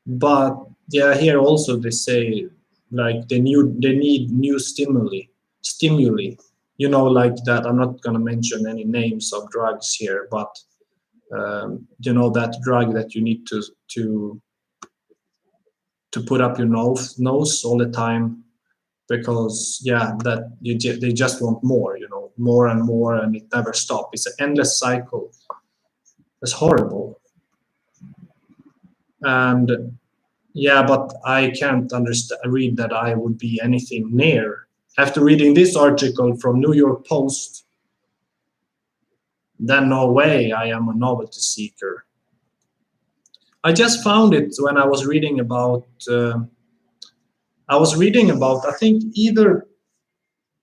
But yeah, here also they say like they need new stimuli. You know, like that. I'm not gonna mention any names of drugs here, but you know that drug that you need to to put up your nose all the time because yeah, that they just want more, you know, more and more, and it never stops. It's an endless cycle. It's horrible. And yeah, but I can't understand read that I would be anything near. After reading this article from New York Post, then no way I am a novelty seeker. I just found it when I was reading about. I think either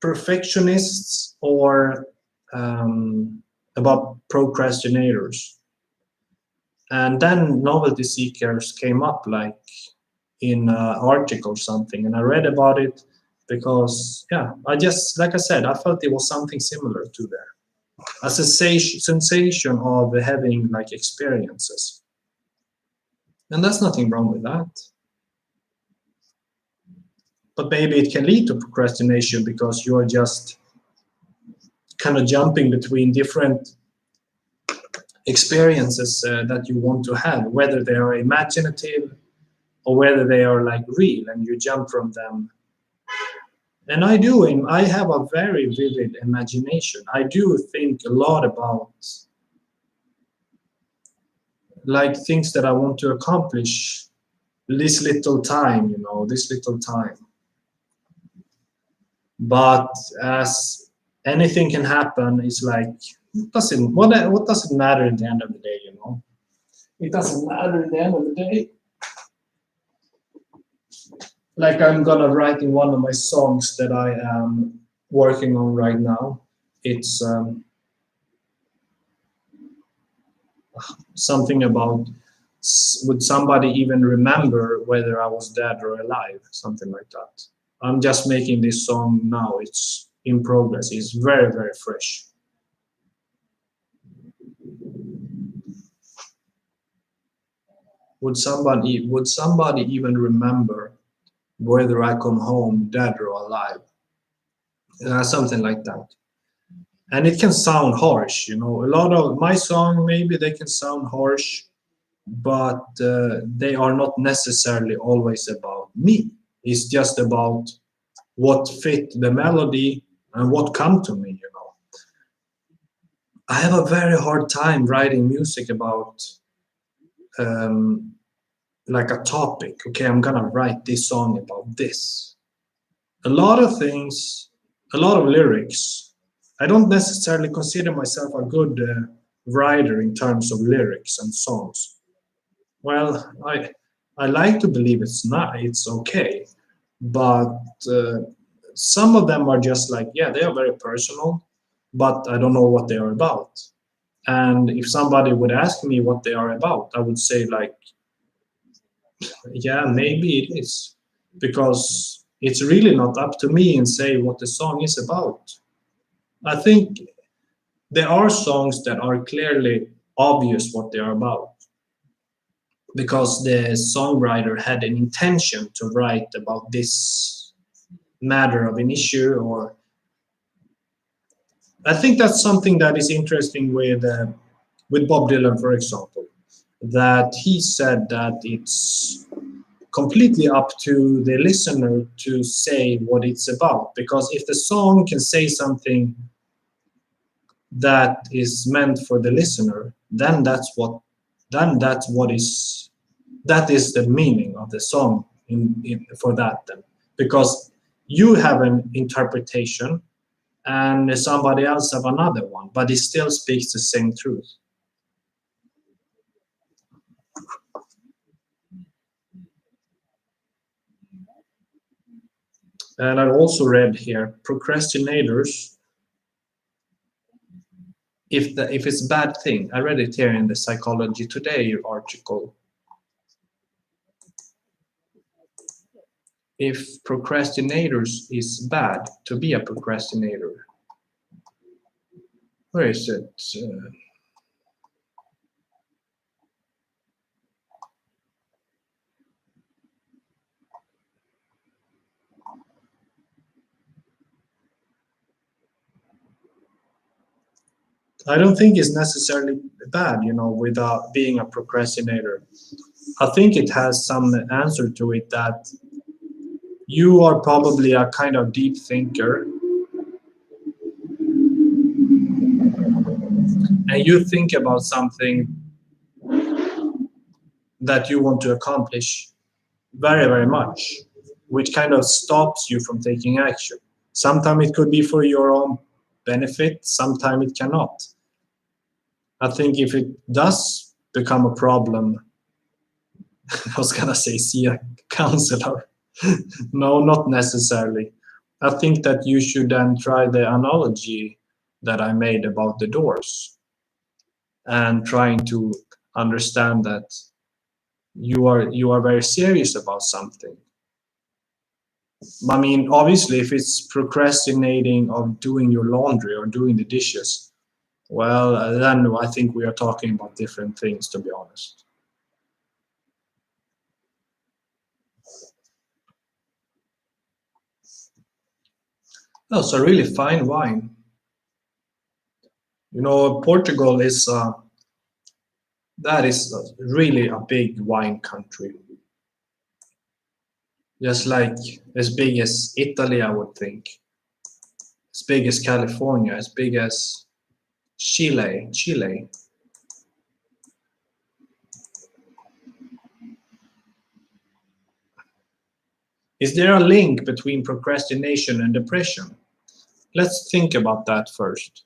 perfectionists or about procrastinators, and then novelty seekers came up like in an article or something, and I read about it because yeah, I just like I said, I felt it was something similar to there, a sensation of having like experiences, and there's nothing wrong with that. But maybe it can lead to procrastination because you're just kind of jumping between different experiences that you want to have, whether they are imaginative or whether they are like real, and you jump from them. And I have a very vivid imagination. I do think a lot about like things that I want to accomplish this little time, you know, this little time. But as anything can happen, it's like what does it matter at the end of the day, you know? It doesn't matter at the end of the day. Like I'm gonna write in one of my songs that I am working on right now. It's something about would somebody even remember whether I was dead or alive, something like that. I'm just making this song now. It's in progress. It's very, very fresh. Would somebody even remember whether I come home dead or alive? Something like that. And it can sound harsh, you know. A lot of my song maybe they can sound harsh, but they are not necessarily always about me. It's just about what fit the melody and what come to me, you know. I have a very hard time writing music about um, like a topic. Okay, I'm gonna write this song about this. A lot of things, a lot of lyrics. I don't necessarily consider myself a good writer in terms of lyrics and songs. Well, I like to believe it's not. It's okay, but uh, some of them are just like yeah, they are very personal, but I don't know what they are about. And if somebody would ask me what they are about, I would say like yeah, maybe it is, because it's really not up to me and say what the song is about. I think there are songs that are clearly obvious what they are about because the songwriter had an intention to write about this matter of an issue. Or I think that's something that is interesting with Bob Dylan, for example, that he said that it's completely up to the listener to say what it's about, because if the song can say something that is meant for the listener, then that is the meaning of the song for that then, because you have an interpretation and somebody else have another one, but it still speaks the same truth. And I also read here procrastinators, if it's a bad thing. I read it here in the Psychology Today article. If procrastinators is bad to be a procrastinator. Where is it? I don't think it's necessarily bad, without being a procrastinator. I think it has some answer to it, that you are probably a kind of deep thinker, and you think about something that you want to accomplish very, very much, which kind of stops you from taking action. Sometimes it could be for your own benefit, sometimes it cannot. I think if it does become a problem, I was gonna say see a counselor. No, not necessarily. I think that you should then try the analogy that I made about the doors, and trying to understand that you are very serious about something. I mean, obviously, if it's procrastinating of doing your laundry or doing the dishes, well, then I think we are talking about different things, to be honest. That's a really fine wine. Portugal that is really a big wine country. Just like as big as Italy, I would think. As big as California, as big as Chile. Is there a link between procrastination and depression? Let's think about that first.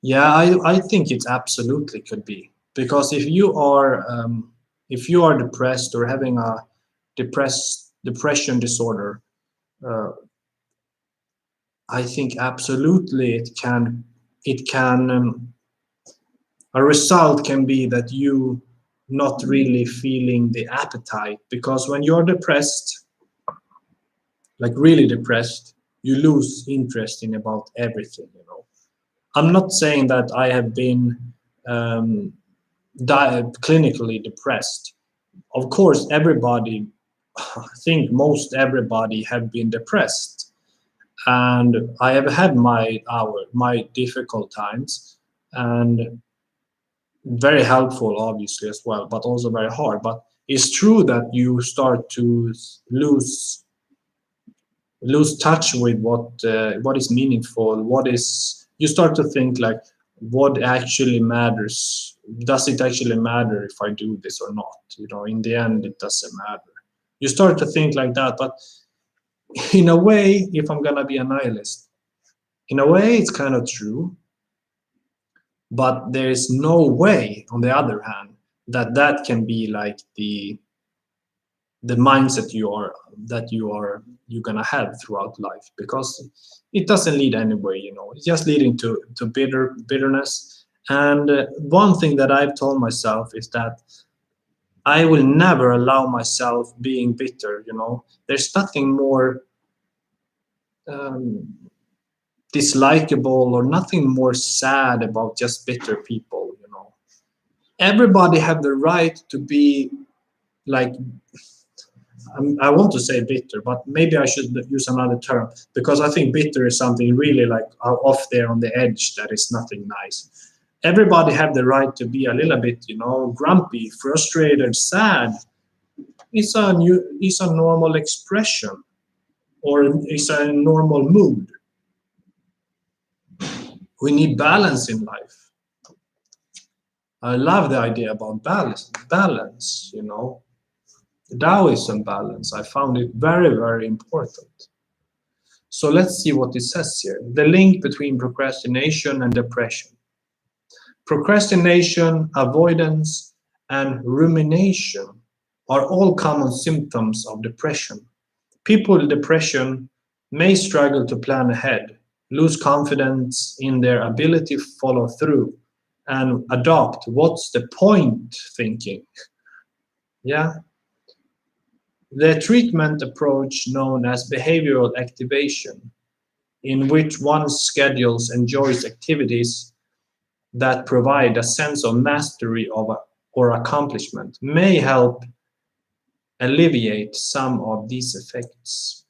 Yeah, I think it absolutely could be, because if you are depressed or having a depression disorder, uh, I think absolutely it can a result can be that you not really feeling the appetite, because when you're depressed, like really depressed, you lose interest in about everything. I'm not saying that I have been um, clinically depressed. Of course, everybody, I think most everybody have been depressed, and I have had my difficult times, and very helpful obviously as well, but also very hard. But it's true that you start to lose touch with what is meaningful, what is you start to think like, what actually matters, does it actually matter if I do this or not? In the end it doesn't matter. You start to think like that. But in a way, if I'm gonna be a nihilist, in a way it's kind of true, but there is no way on the other hand that can be like the mindset you're gonna have throughout life, because it doesn't lead anywhere. It's just leading to bitterness. And one thing that I've told myself is that I will never allow myself being bitter. There's nothing more um, dislikable or nothing more sad about just bitter people. Everybody have the right to be like, I want to say bitter, but maybe I should use another term, because I think bitter is something really like off there on the edge that is nothing nice. Everybody have the right to be a little bit, grumpy, frustrated, sad. It's a normal expression, or it's a normal mood. We need balance in life. I love the idea about balance. Taoism balance. I found it very, very important. So let's see what it says here. The link between procrastination and depression. Procrastination, avoidance, and rumination are all common symptoms of depression. People with depression may struggle to plan ahead, lose confidence in their ability to follow through, and adopt what's the point thinking. Yeah. The treatment approach known as behavioral activation, in which one schedules and enjoys activities that provide a sense of mastery or accomplishment, may help alleviate some of these effects.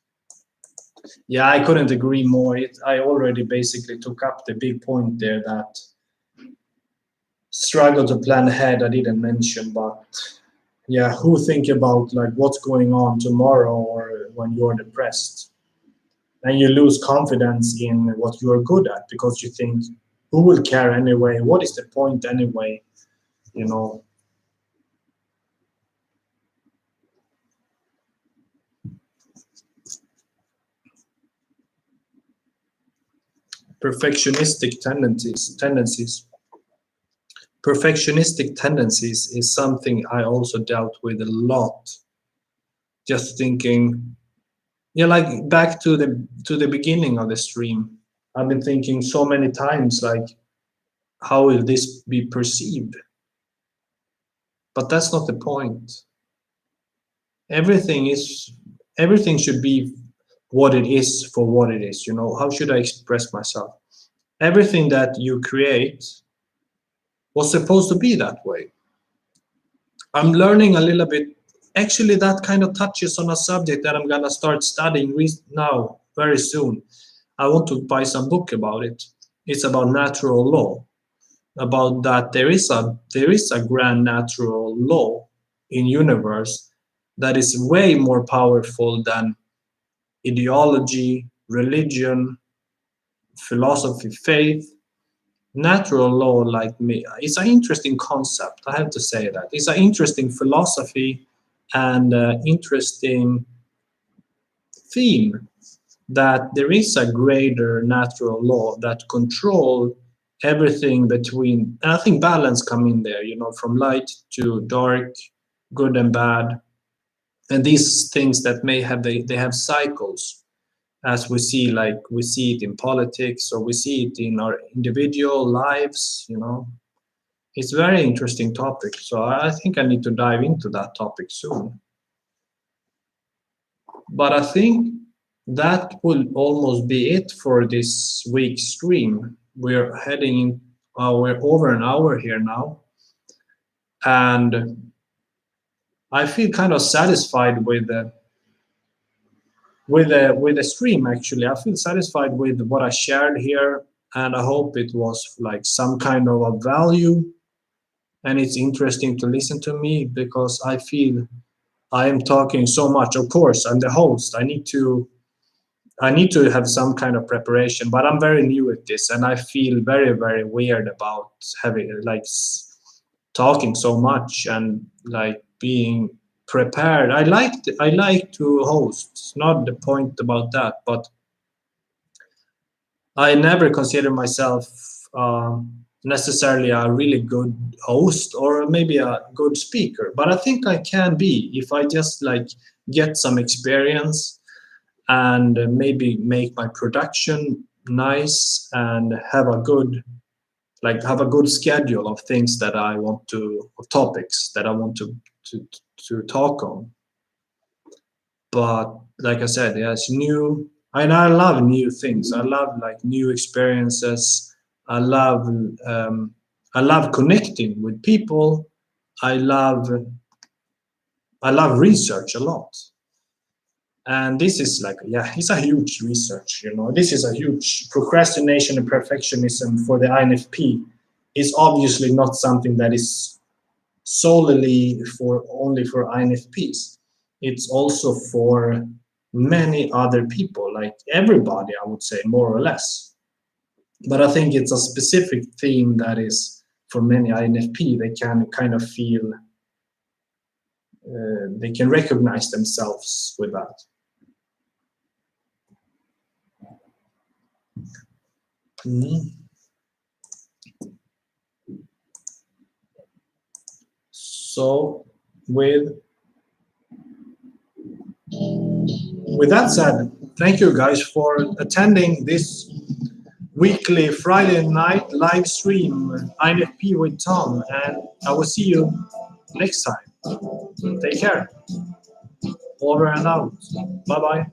Yeah, I couldn't agree more. I already basically took up the big point there that struggle to plan ahead I didn't mention, but yeah, who think about like what's going on tomorrow or when you're depressed and you lose confidence in what you're good at because you think who will care anyway? What is the point anyway? You know, perfectionistic tendencies. Perfectionistic tendencies is something I also dealt with a lot. Just thinking, yeah, like back to the beginning of the stream. I've been thinking so many times, like, how will this be perceived? But that's not the point. Everything is everything should be what it is for what it is. You know, how should I express myself? Everything that you create was supposed to be that way. I'm learning a little bit. Actually, that kind of touches on a subject that I'm gonna start studying now very soon. I want to buy some book about it. It's about natural law, about that there is a grand natural law in universe that is way more powerful than ideology, religion, philosophy, faith. Natural law, like me, it's an interesting concept. I have to say that it's an interesting philosophy and interesting theme that there is a greater natural law that control everything between, and I think balance come in there, you know, from light to dark, good and bad, and these things that may have they have cycles, as we see, like we see it in politics or we see it in our individual lives, you know. It's a very interesting topic, so I think I need to dive into that topic soon. But I think that will almost be it for this week's stream. We're heading in, we're over an hour here now, and I feel kind of satisfied with the stream. Actually, I feel satisfied with what I shared here, and I hope it was like some kind of a value, and it's interesting to listen to me because I feel I am talking so much. Of course, I'm the host. I need to have some kind of preparation, but I'm very new at this, and I feel very, very weird about having like talking so much and like being prepared. I like to host. It's not the point about that, but I never consider myself necessarily a really good host or maybe a good speaker, but I think I can be if I just like get some experience and maybe make my production nice and have a good schedule of things that I want to, of topics that I want to to talk on. But like I said, yeah, it's new, and I love new things. I love like new experiences. I love um, I love connecting with people. I love I love research a lot. And this is like, yeah, it's a huge research, you know. This is a huge procrastination and perfectionism for the INFP is obviously not something that is solely for only for INFPs. It's also for many other people, like everybody, I would say, more or less. But I think it's a specific theme that is for many INFP. They can kind of feel, they can recognize themselves with that. Mhm. So, with that said, thank you guys for attending this weekly Friday night live stream, INFP with Tom, and I will see you next time. Take care. Over and out. Bye bye.